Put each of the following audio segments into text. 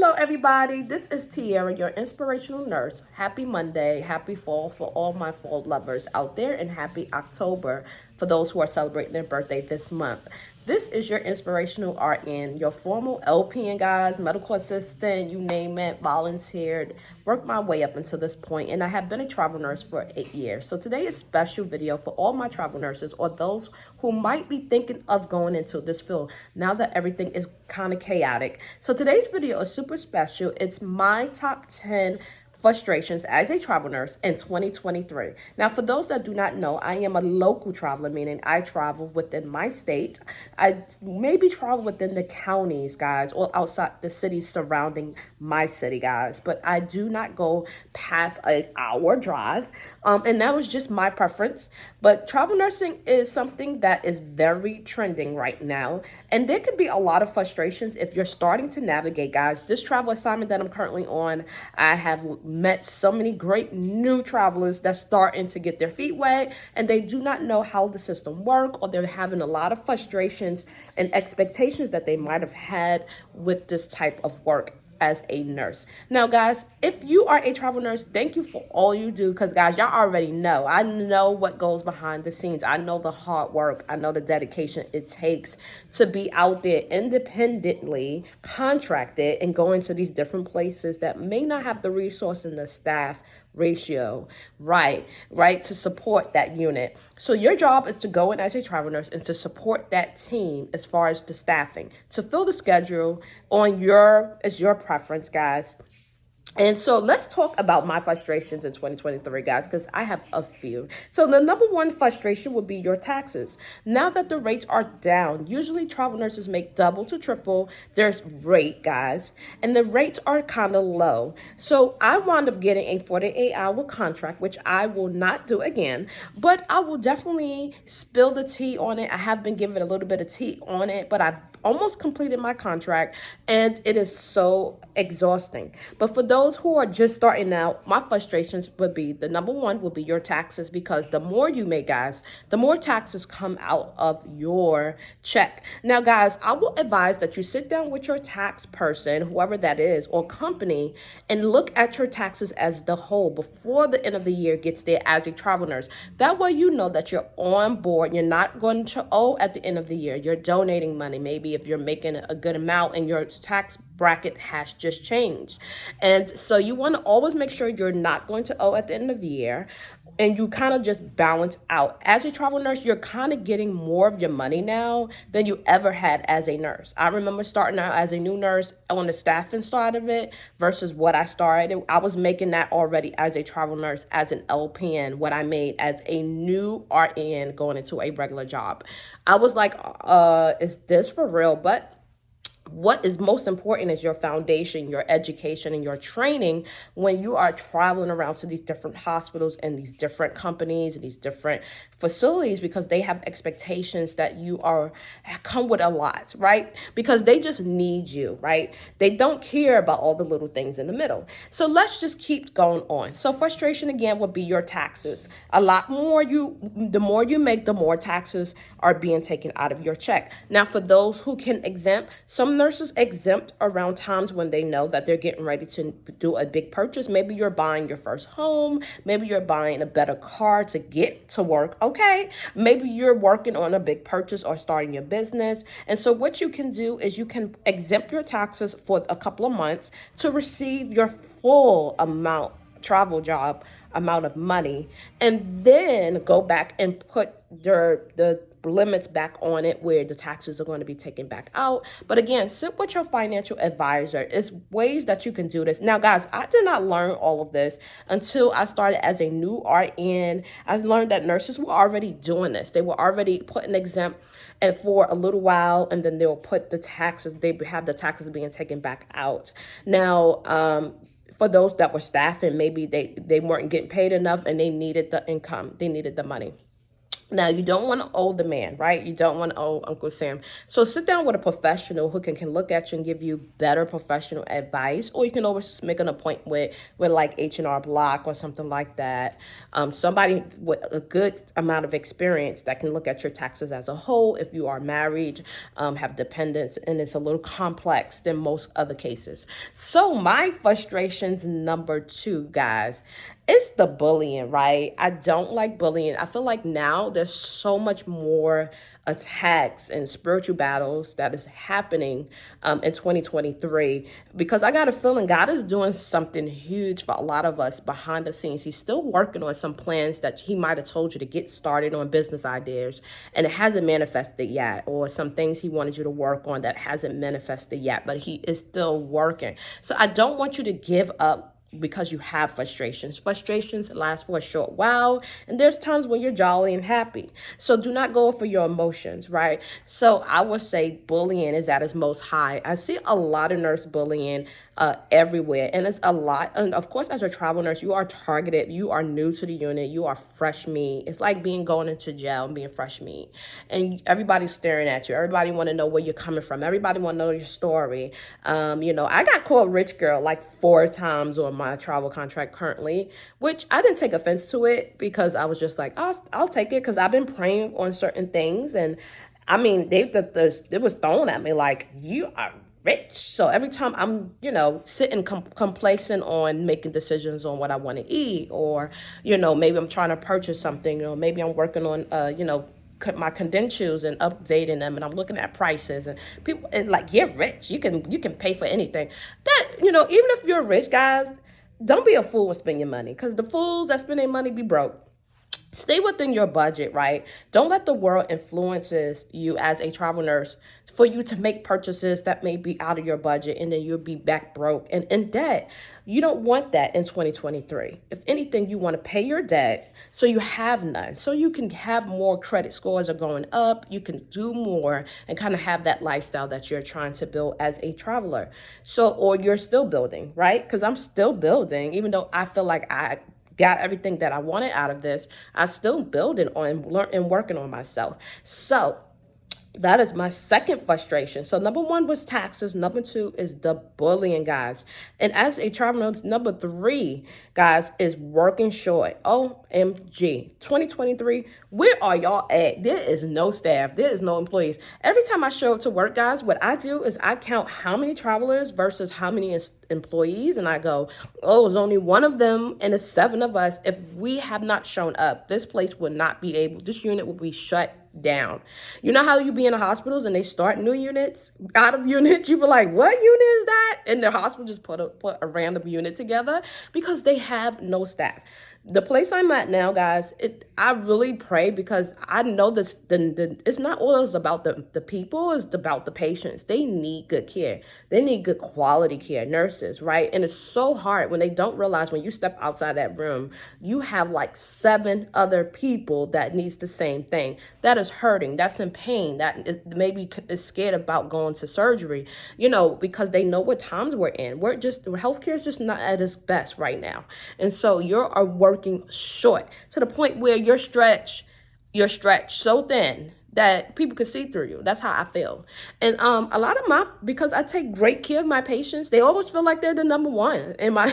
Hello, everybody. This is Tiara, your inspirational nurse. Happy Monday, happy fall for all my fall lovers out there, and happy October for those who are celebrating their birthday this month. This is your inspirational RN, your formal LPN, guys, medical assistant, you name it, volunteered, worked my way up until this point, and I have been a travel nurse for 8 years. So today is a special video for all my travel nurses or those who might be thinking of going into this field now that everything is kind of chaotic. So today's video is super special. It's my top 10 frustrations as a travel nurse in 2023. Now, for those that do not know, I am a local traveler, meaning I travel within my state. I maybe travel within the counties, guys, or outside the cities surrounding my city, guys, but I do not go past an hour drive. And that was just my preference. But travel nursing is something that is very trending right now. And there could be a lot of frustrations if you're starting to navigate, guys. This travel assignment that I'm currently on, I have met so many great new travelers that's starting to get their feet wet and they do not know how the system works, or they're having a lot of frustrations and expectations that they might have had with this type of work as a nurse. Now, guys, if you are a travel nurse, thank you for all you do, because guys, y'all already know. I know what goes behind the scenes. I know the hard work. I know the dedication it takes to be out there independently, contracted, and going to these different places that may not have the resource and the staff ratio right to support that unit. So your job is to go in as a travel nurse and to support that team as far as the staffing, to fill the schedule on your preference, guys. And so let's talk about my frustrations in 2023, guys, because I have a few. So the number one frustration would be your taxes. Now that the rates are down, usually travel nurses make double to triple their rate, guys, and the rates are kind of low. So I wound up getting a 48-hour contract, which I will not do again, but I will definitely spill the tea on it. I have been given a little bit of tea on it, but I've almost completed my contract and it is so exhausting. But for those who are just starting out, my frustrations would be, the number one would be your taxes, because the more you make, guys, the more taxes come out of your check. Now, guys, I will advise that you sit down with your tax person, whoever that is, or company, and look at your taxes as the whole before the end of the year gets there as a travel nurse. That way you know that you're on board. You're not going to owe at the end of the year. You're donating money, maybe if you're making a good amount and your tax bracket has just changed. And so you want to always make sure you're not going to owe at the end of the year, and you kind of just balance out. As a travel nurse, you're kind of getting more of your money now than you ever had as a nurse. I remember starting out as a new nurse on the staffing side of it versus what I started. I was making that already as a travel nurse, as an LPN, what I made as a new RN going into a regular job. I was like, is this for real? But what is most important is your foundation, your education, and your training when you are traveling around to these different hospitals and these different companies and these different facilities, because they have expectations that you are come with a lot, right? Because they just need you, right? They don't care about all the little things in the middle. So let's just keep going on. So frustration again would be your taxes. A lot more the more you make, the more taxes are being taken out of your check. Now, for those who can exempt, some nurses exempt around times when they know that they're getting ready to do a big purchase. Maybe you're buying your first home. Maybe you're buying a better car to get to work. Okay. Maybe you're working on a big purchase or starting your business. And so what you can do is you can exempt your taxes for a couple of months to receive your full travel job amount of money, and then go back and put the limits back on it where the taxes are going to be taken back out. But again, sit with your financial advisor. It's ways that you can do this. Now, guys, I did not learn all of this until I started as a new RN. I learned that nurses were already doing this. They were already putting exempt and for a little while, and then they'll put the taxes, they have the taxes being taken back out. Now, for those that were staffing, maybe they weren't getting paid enough and they needed the income, they needed the money. Now, you don't want to owe the man, right? You don't want to owe Uncle Sam. So sit down with a professional who can look at you and give you better professional advice. Or you can always make an appointment with like H&R Block or something like that. Somebody with a good amount of experience that can look at your taxes as a whole. If you are married, have dependents, and it's a little complex than most other cases. So my frustrations number two, guys, it's the bullying, right? I don't like bullying. I feel like now there's so much more attacks and spiritual battles that is happening in 2023, because I got a feeling God is doing something huge for a lot of us behind the scenes. He's still working on some plans that he might have told you to get started on, business ideas, and it hasn't manifested yet, or some things he wanted you to work on that hasn't manifested yet, but he is still working. So I don't want you to give up because you have frustrations. Frustrations last for a short while, and there's times when you're jolly and happy. So do not go for your emotions, right? So I would say bullying is at its most high. I see a lot of nurse bullying everywhere, and it's a lot. And of course, as a travel nurse, you are targeted. You are new to the unit. You are fresh meat. It's like being going into jail and being fresh meat, and everybody's staring at you. Everybody want to know where you're coming from. Everybody want to know your story. I got called rich girl like 4 times on my travel contract currently, which I didn't take offense to it, because I was just like, I'll take it, because I've been praying on certain things. And I mean, it was thrown at me like, you are rich. So every time I'm, sitting complacent on making decisions on what I want to eat, or, maybe I'm trying to purchase something, or maybe I'm working on, my credentials and updating them, and I'm looking at prices, and people, and like, you're rich, you can pay for anything. That, even if you're rich, guys, don't be a fool and spend your money, because the fools that spend their money be broke. Stay within your budget, right? Don't let the world influences you as a travel nurse for you to make purchases that may be out of your budget, and then you'll be back broke and in debt. You don't want that in 2023. If anything, you want to pay your debt so you have none, so you can have more credit scores are going up. You can do more and kind of have that lifestyle that you're trying to build as a traveler. So, or you're still building, right? Because I'm still building, even though I feel like I got everything that I wanted out of this. I'm still building on and working on myself. So that is my second frustration. So number one was taxes. Number two is the bullying, guys. And as a travel nurse, number three, guys, is working short. OMG. 2023, where are y'all at? There is no staff. There is no employees. Every time I show up to work, guys, what I do is I count how many travelers versus how many employees. And I go, oh, there's only one of them and it's 7 of us. If we have not shown up, this place will not be able, this unit will be shut down. You know how you be in the hospitals and they start new units out of units? You be like, what unit is that? And the hospital just put a random unit together because they have no staff. The place I'm at now, guys, I really pray, because I know this. It's not always about the people; it's about the patients. They need good care. They need good quality care, nurses, right? And it's so hard when they don't realize, when you step outside that room, you have like 7 other people that needs the same thing. That is hurting. That's in pain. That maybe is scared about going to surgery. Because they know what times we're in. Healthcare is just not at its best right now, and so you're working short to the point where you're stretched so thin that people can see through you. That's how I feel. And a lot of because I take great care of my patients, they always feel like they're the number one. And my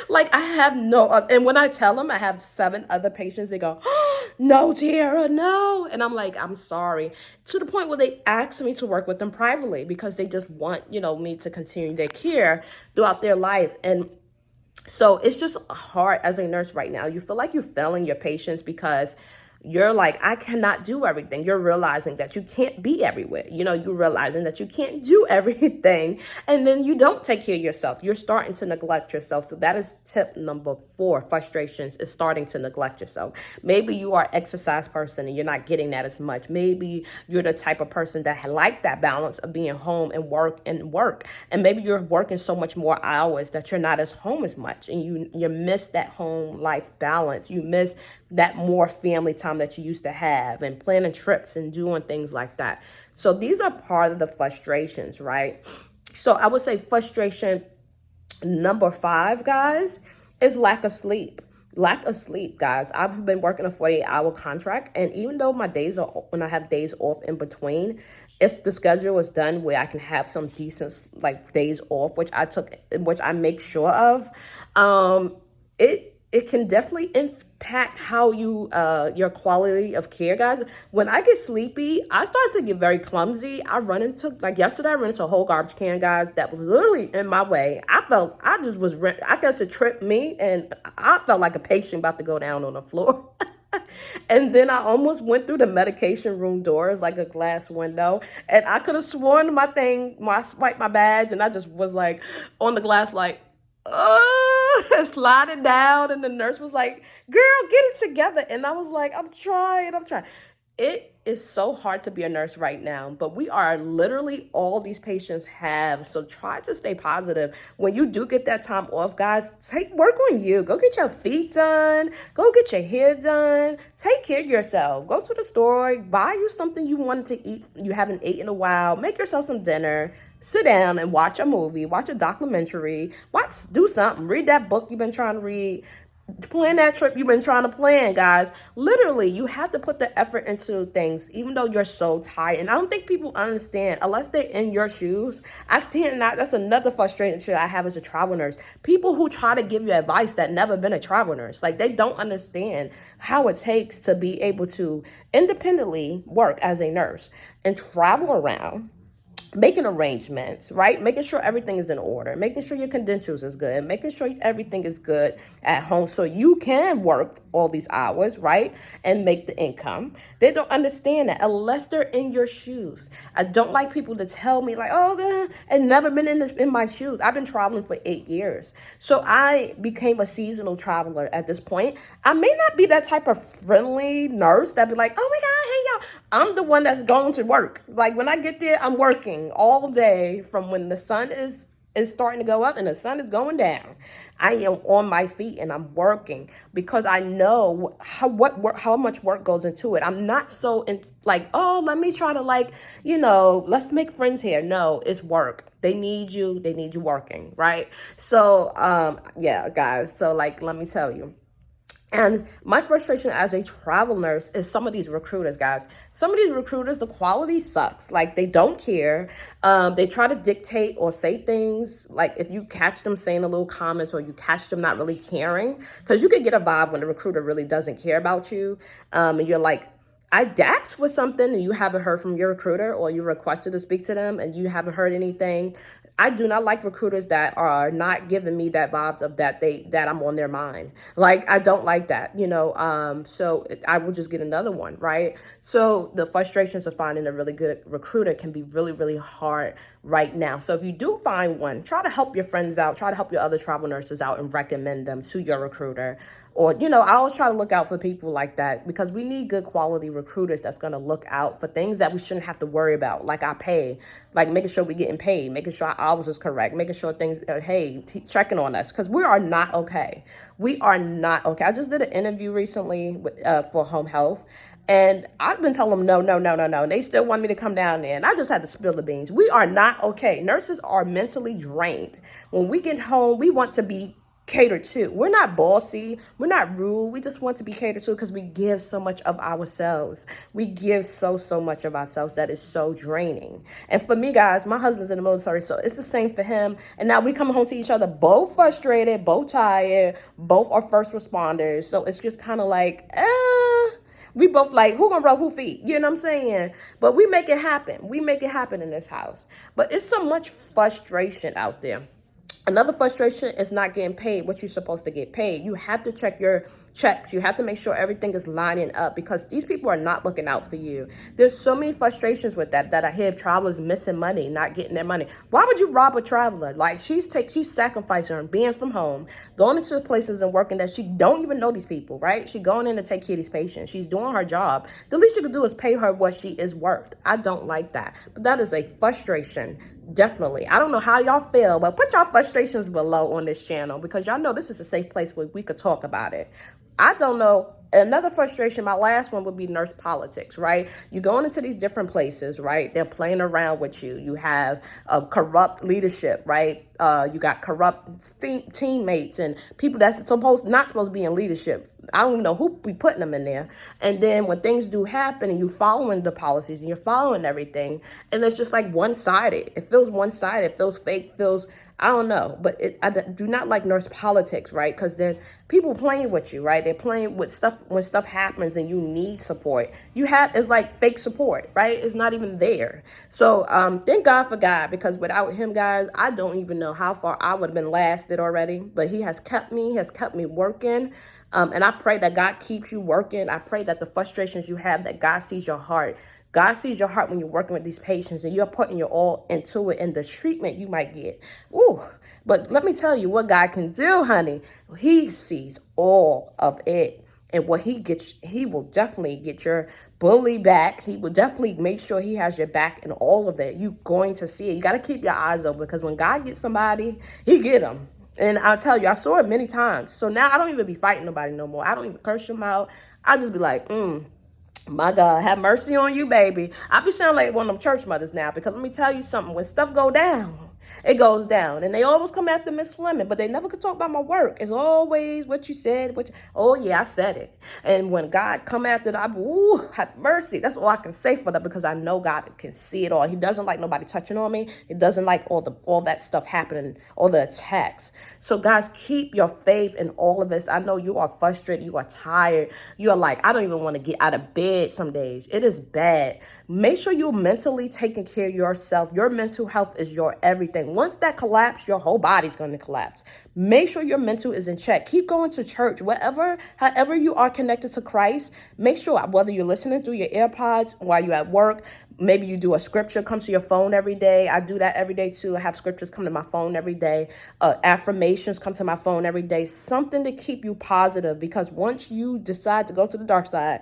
like I have no, and when I tell them I have 7 other patients, they go, oh, no, Tiara, no. And I'm like, I'm sorry. To the point where they ask me to work with them privately, because they just want, me to continue their care throughout their life. And so it's just hard as a nurse right now. You feel like you're failing your patients, because you're like, I cannot do everything. You're realizing that you can't be everywhere. You're realizing that you can't do everything. And then you don't take care of yourself. You're starting to neglect yourself. So that is tip number 4, frustrations, is starting to neglect yourself. Maybe you are an exercise person and you're not getting that as much. Maybe you're the type of person that like that balance of being home and work. And maybe you're working so much more hours that you're not as home as much. And you miss that home life balance. You miss that more family time that you used to have, and planning trips and doing things like that. So these are part of the frustrations, right? So I would say frustration number 5, guys, is lack of sleep. Lack of sleep, guys. I've been working a 48-hour contract, and even though my days are when I have days off in between, if the schedule is done where I can have some decent like days off, which I make sure of, it can definitely impact how your quality of care, guys. When I get sleepy, I start to get very clumsy. I run into like yesterday, I ran into a whole garbage can, guys, that was literally in my way. I just was I guess it tripped me, and I felt like a patient about to go down on the floor. And then I almost went through the medication room doors like a glass window. And I could have sworn I swiped my badge, and I just was like on the glass, like, sliding down. And the nurse was like, girl, get it together. And I was like, I'm trying. It is so hard to be a nurse right now, but we are literally all these patients have. So try to stay positive. When you do get that time off, guys, take work on you. Go get your feet done. Go get your hair done. Take care of yourself. Go to the store. Buy you something you wanted to eat you haven't eaten in a while. Make yourself some dinner. Sit down and watch a movie. Watch a documentary. Do something. Read that book you've been trying to read. Plan that trip you've been trying to plan, guys. Literally, you have to put the effort into things, even though you're so tired. And I don't think people understand unless they're in your shoes. I can't not. That's another frustration I have as a travel nurse. People who try to give you advice that never been a travel nurse, like they don't understand how it takes to be able to independently work as a nurse and travel around, making arrangements, right? Making sure everything is in order, making sure your credentials is good, making sure everything is good at home so you can work all these hours, right? And make the income. They don't understand that unless they're in your shoes. I don't like people to tell me like, oh, and never been in my shoes. I've been traveling for 8 years. So I became a seasonal traveler at this point. I may not be that type of friendly nurse that be like, oh my God, hey y'all. I'm the one that's going to work. Like when I get there, I'm working all day from when the sun is starting to go up and the sun is going down. I am on my feet and I'm working because I know how much work goes into it. I'm not so like, oh, let me try to let's make friends here. No, it's work. They need you. They need you working, right? So, yeah, guys. So like, let me tell you. And my frustration as a travel nurse is some of these recruiters, guys. Some of these recruiters, the quality sucks. Like they don't care. They try to dictate or say things. Like if you catch them saying a little comments or you catch them not really caring, because you could get a vibe when the recruiter really doesn't care about you. And you're like, I asked for something and you haven't heard from your recruiter, or you requested to speak to them and you haven't heard anything. I do not like recruiters that are not giving me that vibes of that I'm on their mind. Like I don't like that, so I will just get another one, right? So the frustrations of finding a really good recruiter can be really, really hard right now. So if you do find one, try to help your friends out, try to help your other travel nurses out and recommend them to your recruiter. Or, I always try to look out for people like that because we need good quality recruiters that's going to look out for things that we shouldn't have to worry about, like our pay, like making sure we're getting paid, making sure our hours is correct, making sure things, checking on us, because we are not okay. We are not okay. I just did an interview recently for home health. And I've been telling them no, no, no, no, no. And they still want me to come down there. And I just had to spill the beans. We are not okay. Nurses are mentally drained. When we get home, we want to be catered to. We're not bossy. We're not rude. We just want to be catered to because we give so much of ourselves. We give so much of ourselves that is so draining. And for me, guys, my husband's in the military, so it's the same for him. And now we come home to each other, both frustrated, both tired, both are first responders. So it's just kind of like, we both like, who gonna rub who feet? You know what I'm saying? But we make it happen. We make it happen in this house. But it's so much frustration out there. Another frustration is not getting paid what you're supposed to get paid. You have to check your checks. You have to make sure everything is lining up because these people are not looking out for you. There's so many frustrations with that I hear travelers missing money, not getting their money. Why would you rob a traveler? Like she's sacrificing her being from home, going into places and working that she don't even know these people, right? She going in to take care of these patients. She's doing her job. The least you could do is pay her what she is worth. I don't like that. But that is a frustration. Definitely. I don't know how y'all feel, but put y'all frustrations below on this channel because y'all know this is a safe place where we could talk about it. I don't know Another frustration, my last one would be nurse politics, right? You're going into these different places, right? They're playing around with you. You have corrupt leadership, right? You got corrupt teammates and people that's not supposed to be in leadership. I don't even know who be putting them in there. And then when things do happen and you following the policies and you're following everything, and it's just like one-sided. It feels one-sided. It feels fake. Feels, I don't know, but I do not like nurse politics, right? Because then people playing with you, right? They're playing with stuff when stuff happens and you need support. It's like fake support, right? It's not even there. So thank God for God, because without him, guys, I don't even know how far I would have been lasted already. But he has kept me working. And I pray that God keeps you working. I pray that the frustrations you have, that God sees your heart. God sees your heart when you're working with these patients and you're putting your all into it and the treatment you might get. Ooh. But let me tell you what God can do, honey. He sees all of it. And what he will definitely get your bully back. He will definitely make sure he has your back in all of it. You're going to see it. You got to keep your eyes open, because when God gets somebody, he get them. And I'll tell you, I saw it many times. So now I don't even be fighting nobody no more. I don't even curse them out. I just be like, my God, have mercy on you, baby. I be sounding like one of them church mothers now, because let me tell you something. When stuff go down, it goes down. And they always come after Miss Fleming, but they never could talk about my work. It's always what you said. Oh, yeah, I said it. And when God come after that, have mercy. That's all I can say for that, because I know God can see it all. He doesn't like nobody touching on me. He doesn't like all that stuff happening, all the attacks. So, guys, keep your faith in all of this. I know you are frustrated. You are tired. You are like, I don't even want to get out of bed some days. It is bad. Make sure you're mentally taking care of yourself. Your mental health is your everything. Once that collapses, your whole body's going to collapse. Make sure your mental is in check. Keep going to church, however you are connected to Christ. Make sure, whether you're listening through your AirPods while you're at work, maybe you do a scripture, come to your phone every day. I do that every day too. I have scriptures come to my phone every day. Affirmations come to my phone every day. Something to keep you positive, because once you decide to go to the dark side,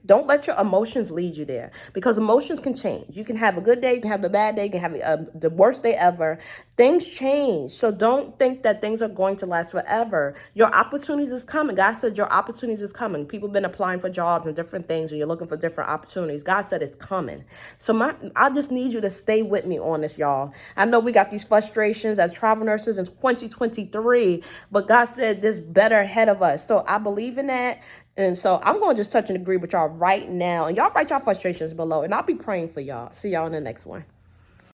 don't let your emotions lead you there, because emotions can change. You can have a good day, you can have a bad day, you can have the worst day ever. Things change. So don't think that things are going to last forever. Your opportunities is coming. God said your opportunities is coming. People have been applying for jobs and different things, and you're looking for different opportunities. God said it's coming. So I just need you to stay with me on this, y'all. I know we got these frustrations as travel nurses in 2023, but God said there's better ahead of us. So I believe in that. And so I'm going to just touch and agree with y'all right now. And y'all write y'all frustrations below, and I'll be praying for y'all. See y'all in the next one.